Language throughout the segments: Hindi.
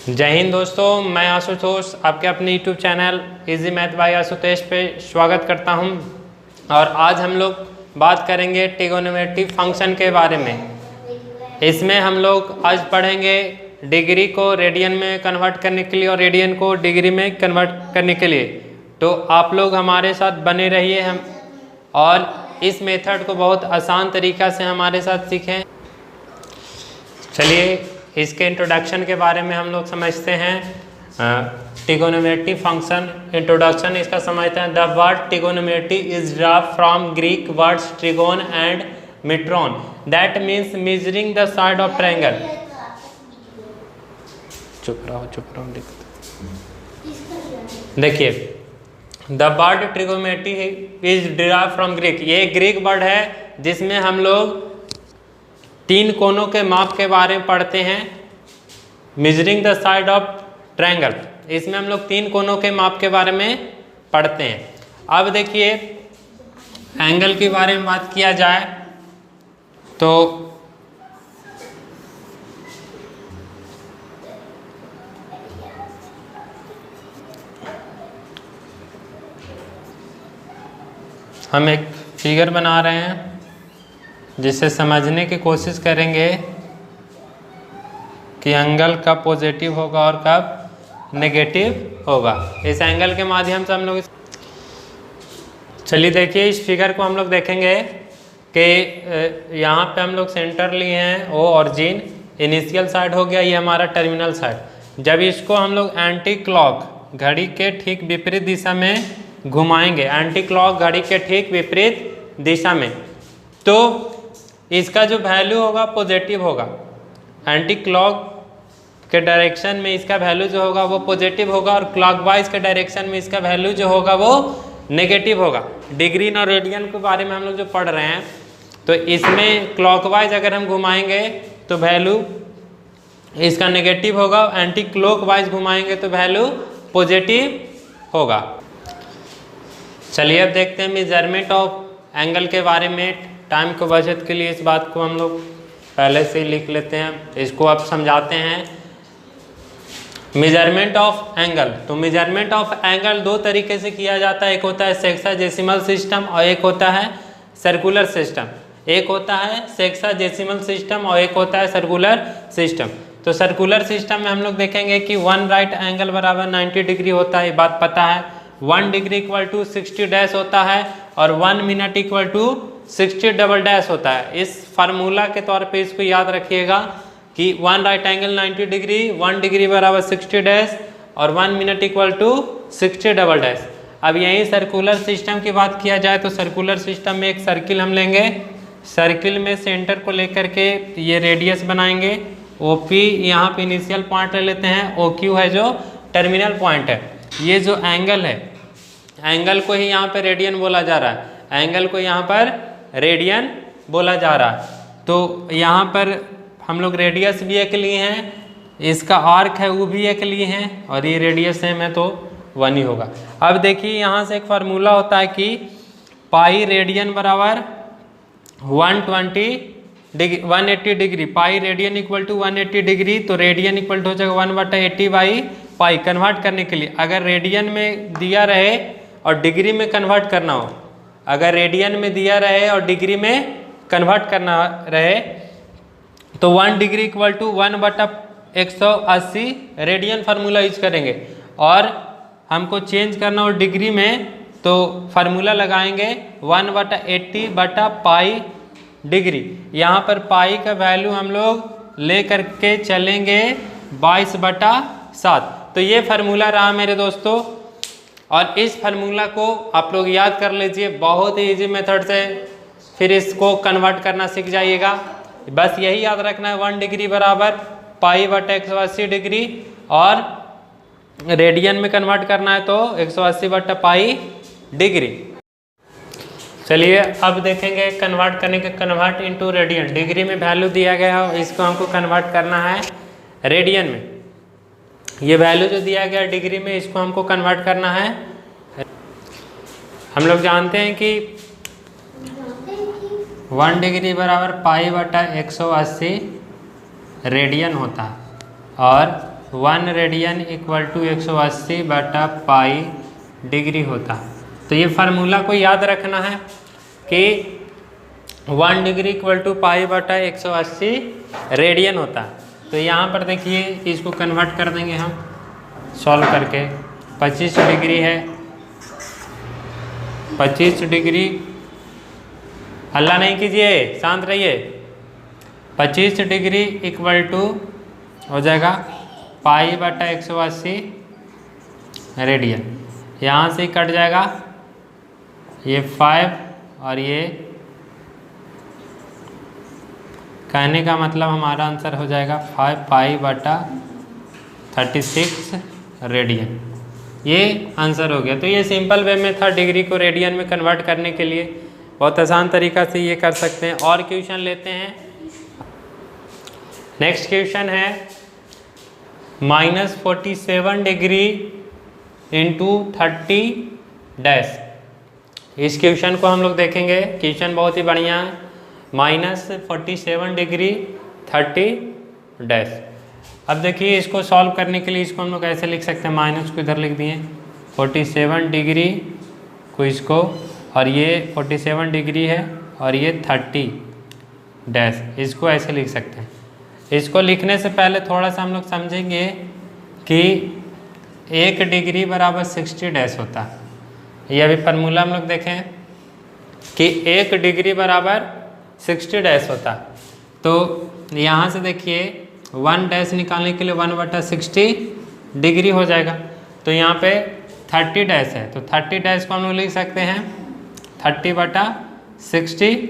जय हिंद दोस्तों, मैं आशुतोष आपके अपने YouTube channel easy math bye Ashutosh पे स्वागत करता हूं। और आज हम लोग बात करेंगे ट्रिगोनोमेट्री फंक्शन के बारे में। इसमें हम लोग आज पढ़ेंगे डिग्री को रेडियन में कन्वर्ट करने के लिए और रेडियन को डिग्री में कन्वर्ट करने के लिए। तो आप लोग हमारे साथ बने रहिए हम और इस मेथड को बहुत आसान तरीक़ा से हमारे साथ सीखें। चलिए इसके इंट्रोडक्शन के बारे में हम लोग समझते हैं। ट्रिगोनोमेट्री फंक्शन इंट्रोडक्शन इसका समझते हैं। The word trigonometry is draft from Greek words trigon and metron that means measuring the side of triangle. चुप रहो देखिए, the word trigonometry is draft from Greek. ये ग्रीक वर्ड है जिसमें हम लोग तीन कोनों के माप के बारे में पढ़ते हैं। Measuring the side of triangle, इसमें हम लोग तीन कोनों के माप के बारे में पढ़ते हैं। अब देखिए एंगल के बारे में बात किया जाए तो हम एक फिगर बना रहे हैं जिसे समझने की कोशिश करेंगे कि एंगल कब पॉजिटिव होगा और कब नेगेटिव होगा। इस एंगल के माध्यम से हम लोग चलिए देखिए इस फिगर को हम लोग देखेंगे कि यहाँ पे हम लोग सेंटर लिए हैं ओ ऑरिजिन, इनिशियल साइड हो गया, ये हमारा टर्मिनल साइड। जब इसको हम लोग एंटी क्लॉक घड़ी के ठीक विपरीत दिशा में घुमाएंगे, एंटी क्लॉक घड़ी के ठीक विपरीत दिशा में, तो इसका जो वैल्यू होगा पॉजिटिव होगा। एंटी क्लॉक के डायरेक्शन में इसका वैल्यू जो होगा वो पॉजिटिव होगा और क्लॉकवाइज के डायरेक्शन में इसका वैल्यू जो होगा वो नेगेटिव होगा। डिग्री और रेडियन के बारे में हम लोग जो पढ़ रहे हैं तो इसमें क्लॉकवाइज अगर हम घुमाएंगे तो वैल्यू इसका नेगेटिव होगा, एंटी क्लॉकवाइज घुमाएंगे तो वैल्यू पॉजिटिव होगा। चलिए अब देखते हैं मेजरमेंट ऑफ एंगल के बारे में। टाइम को बचत के लिए इस बात को हम लोग पहले से ही लिख लेते हैं, इसको अब समझाते हैं। मेजरमेंट ऑफ एंगल, तो मेजरमेंट ऑफ एंगल दो तरीके से किया जाता है। एक होता है सेक्साडेसिमल सिस्टम और एक होता है सर्कुलर सिस्टम। एक होता है सेक्साडेसिमल सिस्टम और एक होता है सर्कुलर सिस्टम। तो सर्कुलर सिस्टम में हम लोग देखेंगे कि 1 राइट एंगल बराबर 90 डिग्री होता है, ये बात पता है। 1 डिग्री इक्वल टू 60 डैश होता है और 1 minute equal to 60 double dash होता है। इस फार्मूला के तौर पे इसको याद रखिएगा कि 1 राइट एंगल 90 डिग्री, 1 डिग्री बराबर 60 डैश और 1 minute equal to 60 double dash. अब यहीं सर्कुलर सिस्टम की बात किया जाए तो सर्कुलर सिस्टम में एक सर्किल हम लेंगे, सर्किल में सेंटर को लेकर के ये रेडियस बनाएंगे। OP यहाँ पे इनिशियल पॉइंट ले लेते हैं, OQ है जो टर्मिनल पॉइंट है। ये जो एंगल है, एंगल को ही यहाँ पे रेडियन बोला जा रहा है, एंगल को यहाँ पर रेडियन बोला जा रहा है। तो यहाँ पर हम लोग रेडियस भी एक लिए हैं, इसका आर्क है वो भी एक लिए हैं और ये रेडियस सेम है तो 1 ही होगा। अब देखिए यहाँ से एक फार्मूला होता है कि पाई रेडियन बराबर 180 degree, pi radian equal to 180 degree, तो रेडियन इक्वल टू हो जाएगा 1/80 बाई पाई। कन्वर्ट करने के लिए अगर रेडियन में दिया रहे और डिग्री में कन्वर्ट करना हो, अगर रेडियन में दिया रहे और डिग्री में कन्वर्ट करना रहे तो 1 degree equal to 1/180 radian formula use करेंगे। और हमको चेंज करना हो डिग्री में तो फार्मूला लगाएंगे 1/80/पाई डिग्री। यहाँ पर पाई का वैल्यू हम लोग ले करके चलेंगे 22/7। तो ये फार्मूला रहा मेरे दोस्तों, और इस फार्मूला को आप लोग याद कर लीजिए, बहुत ही इजी मेथड से फिर इसको कन्वर्ट करना सीख जाइएगा। बस यही याद रखना है 1 डिग्री बराबर पाई/180 डिग्री और रेडियन में कन्वर्ट करना है तो 180/पाई डिग्री। चलिए अब देखेंगे कन्वर्ट करने के, कन्वर्ट इनटू रेडियन। डिग्री में वैल्यू दिया गया है, इसको हमको कन्वर्ट करना है रेडियन में। ये वैल्यू जो दिया गया डिग्री में, इसको हमको कन्वर्ट करना है। हम लोग जानते हैं कि 1 डिग्री बराबर पाई/180 रेडियन होता है और 1 रेडियन इक्वल टू 180 बटा पाई डिग्री होता। तो ये फार्मूला को याद रखना है कि 1 डिग्री इक्वल टू पाई बटा 180 रेडियन होता है। तो यहाँ पर देखिए इसको कन्वर्ट कर देंगे हम सॉल्व करके। 25 डिग्री है, 25 डिग्री, हल्ला नहीं कीजिए, शांत रहिए। 25 डिग्री इक्वल टू हो जाएगा पाई बटा 180 रेडियन। यहाँ से कट जाएगा ये 5 और ये, कहने का मतलब हमारा आंसर हो जाएगा 5 पाई बटा 36 रेडियन। ये आंसर हो गया। तो ये सिंपल वे में था डिग्री को रेडियन में कन्वर्ट करने के लिए, बहुत आसान तरीका से ये कर सकते हैं। और क्वेश्चन लेते हैं। नेक्स्ट क्वेश्चन है -47 डिग्री इंटू 30 डैश। इस क्वेश्चन को हम लोग देखेंगे। क्वेश्चन बहुत ही बढ़िया है। -47 डिग्री 30 डैश। अब देखिए इसको सॉल्व करने के लिए इसको हम लोग ऐसे लिख सकते हैं, माइनस को इधर लिख दिए, 47 डिग्री को इसको, और ये 47 डिग्री है और ये 30 डैश, इसको ऐसे लिख सकते हैं। इसको लिखने से पहले थोड़ा सा हम लोग समझेंगे कि 1 डिग्री बराबर 60 डैश होता है। ये अभी फार्मूला हम लोग देखें कि 1 डिग्री बराबर 60 डैश होता है। तो यहाँ से देखिए 1 डैश निकालने के लिए 1/60 डिग्री हो जाएगा। तो यहाँ पे 30 डैश है, तो 30 डैश को हम लोग लिख सकते हैं 30/60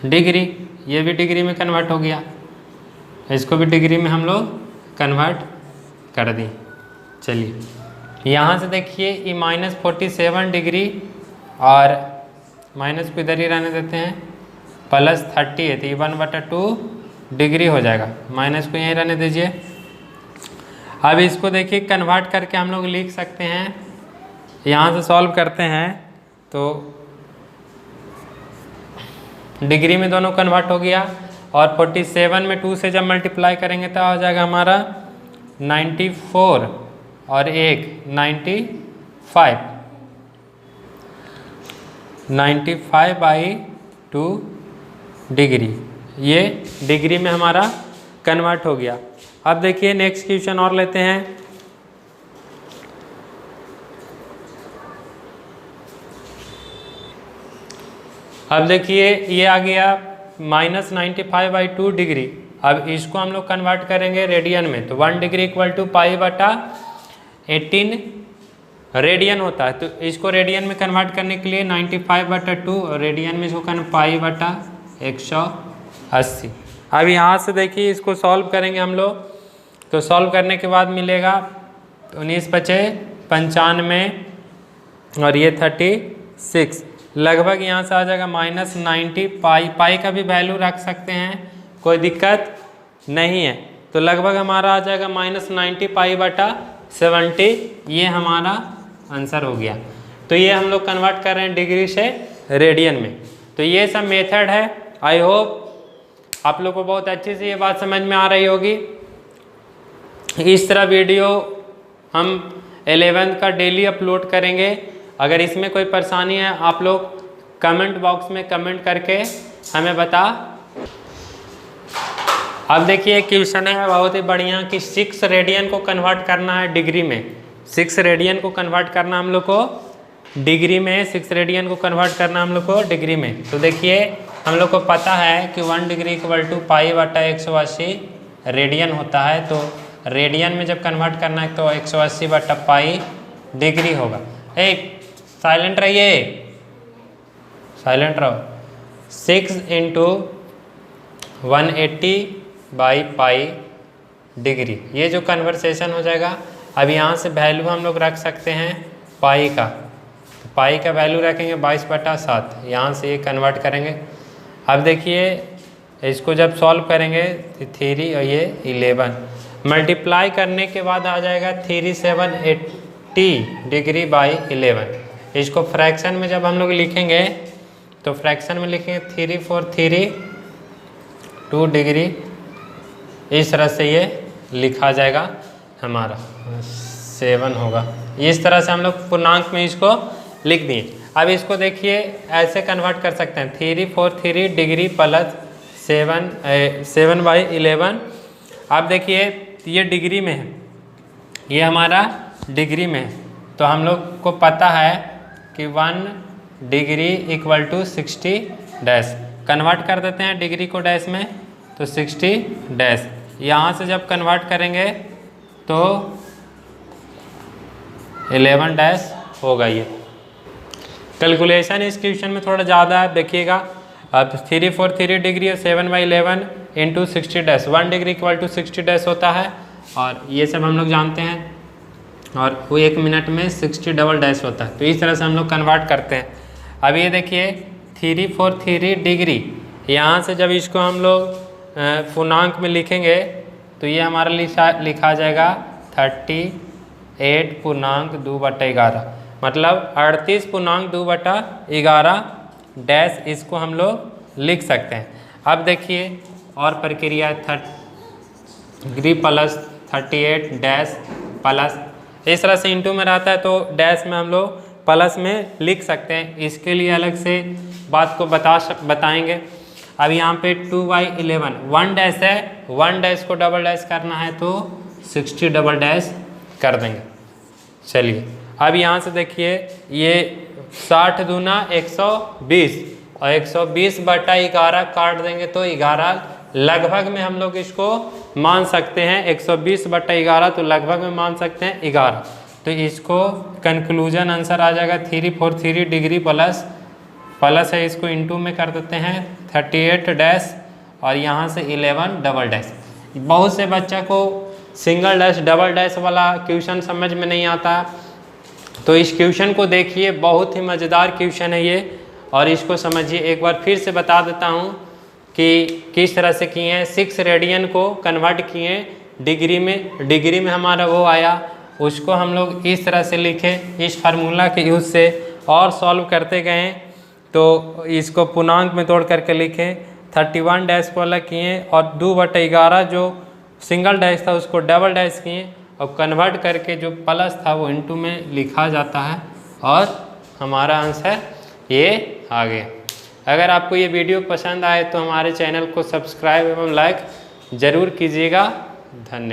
डिग्री। ये भी डिग्री में कन्वर्ट हो गया, इसको भी डिग्री में हम लोग कन्वर्ट कर दें। चलिए यहाँ से देखिए ये -47 डिग्री और माइनस को इधर ही रहने देते हैं, +30 है तो ये 1/2 डिग्री हो जाएगा। माइनस को यहीं रहने दीजिए। अब इसको देखिए कन्वर्ट करके हम लोग लिख सकते हैं। यहाँ से सॉल्व करते हैं तो डिग्री में दोनों कन्वर्ट हो गया, और 47 में 2 से जब मल्टीप्लाई करेंगे तो हो जाएगा हमारा 94 और 95 95/2 डिग्री। ये डिग्री में हमारा कन्वर्ट हो गया। अब देखिए नेक्स्ट क्वेश्चन और लेते हैं। अब देखिए ये आ गया -95/2 डिग्री। अब इसको हम लोग कन्वर्ट करेंगे रेडियन में, तो 1 डिग्री इक्वल टू पाई/18 रेडियन होता है। तो इसको रेडियन में कन्वर्ट करने के लिए 95/2 और रेडियन में इसको पाई/180। अब यहाँ से देखिए इसको सॉल्व करेंगे हम लोग, तो सॉल्व करने के बाद मिलेगा 19 बचे 95 और ये 36, लगभग यहाँ से आ जाएगा -90 पाई का भी वैल्यू रख सकते हैं, कोई दिक्कत नहीं है। तो लगभग हमारा आ जाएगा -90 पाई/70। ये हमारा आंसर हो गया। तो ये हम लोग कन्वर्ट कर रहे हैं डिग्री से रेडियन में। तो ये सब मेथड है। आई होप आप लोग को बहुत अच्छे से ये बात समझ में आ रही होगी। इस तरह वीडियो हम 11th का डेली अपलोड करेंगे। अगर इसमें कोई परेशानी है आप लोग कमेंट बॉक्स में कमेंट करके हमें बता। अब देखिए क्वेश्चन है बहुत ही बढ़िया कि 6 रेडियन को कन्वर्ट करना है डिग्री में। 6 रेडियन को कन्वर्ट करना हम लोग को डिग्री में, 6 रेडियन को कन्वर्ट करना हम लोग को डिग्री में। तो देखिए हम लोग को पता है कि 1 डिग्री इक्वल टू पाई/180 रेडियन होता है। तो रेडियन में जब कन्वर्ट करना है तो 180/पाई डिग्री होगा। साइलेंट रहिए, साइलेंट रहो। 6 × 180/पाई डिग्री, ये जो कन्वर्सेशन हो जाएगा। अब यहाँ से वैल्यू हम लोग रख सकते हैं पाई का, तो पाई का वैल्यू रखेंगे 22/7। यहाँ से ये कन्वर्ट करेंगे। अब देखिए इसको जब सॉल्व करेंगे तो 3 और ये 11 मल्टीप्लाई करने के बाद आ जाएगा 3780 डिग्री बाई 11। इसको फ्रैक्शन में जब हम लोग लिखेंगे तो फ्रैक्शन में लिखेंगे 3 4 3 2 डिग्री। इस तरह से ये लिखा जाएगा हमारा 7 होगा। इस तरह से हम लोग पूर्णांक में इसको लिख दिए। अब इसको देखिए ऐसे कन्वर्ट कर सकते हैं 343 डिग्री प्लस 7/11। अब देखिए ये डिग्री में है, ये हमारा डिग्री में है, तो हम लोग को पता है कि 1 degree equal to 60 dash. Convert कर देते हैं डिग्री को डैश में, तो 60 डैश। यहाँ से जब कन्वर्ट करेंगे तो 11 डैश होगा। ये कैलकुलेशन इस क्वेश्चन में थोड़ा ज़्यादा है, देखिएगा। अब 343 डिग्री और 7/11 into 60 dash, 1 degree equal to 60 dash होता है, और ये सब हम लोग जानते हैं। और वो 1 मिनट में 60 डबल डैश होता है, तो इस तरह से हम लोग कन्वर्ट करते हैं। अब ये देखिए 343 डिग्री, यहाँ से जब इसको हम लोग पूर्णांक में लिखेंगे तो ये हमारा लिखा जाएगा 38.2/11, मतलब 38.2/11 डैश, इसको हम लोग लिख सकते हैं। अब देखिए और प्रक्रिया 30 प्लस 38 डैश प्लस, इस तरह से इंटू में रहता है तो डैश में हम लोग प्लस में लिख सकते हैं। इसके लिए अलग से बात को बताएंगे। अब यहाँ पे 2/11 1 डैश है, 1 डैश को डबल डैश करना है तो 60 डबल डैश कर देंगे। चलिए अब यहाँ से देखिए ये 60 दूना 120 और 120/11 काट देंगे तो 11, लगभग में हम लोग इसको मान सकते हैं 120/11, तो लगभग में मान सकते हैं 11। तो इसको कंक्लूजन आंसर आ जाएगा 343 डिग्री प्लस है, इसको इंटू में कर देते हैं 38 डैश और यहाँ से 11 डबल डैश। बहुत से बच्चा को सिंगल डैश डबल डैश वाला क्वेश्चन समझ में नहीं आता, तो इस क्वेश्चन को देखिए, बहुत ही मज़ेदार क्वेश्चन है ये, और इसको समझिए। एक बार फिर से बता देता हूँ कि किस तरह से किए हैं। 6 रेडियन को कन्वर्ट किए डिग्री में, डिग्री में हमारा वो आया, उसको हम लोग इस तरह से लिखे इस फार्मूला के यूज़ से, और सॉल्व करते गए तो इसको पूर्णांक में तोड़ करके लिखे। 31 डैश को अलग किए और 2/11 जो सिंगल डैश था उसको डबल डैश किए, और कन्वर्ट करके जो प्लस था वो इंटू में लिखा जाता है, और हमारा आंसर ये आ गया। अगर आपको ये वीडियो पसंद आए तो हमारे चैनल को सब्सक्राइब एवं लाइक ज़रूर कीजिएगा। धन्यवाद।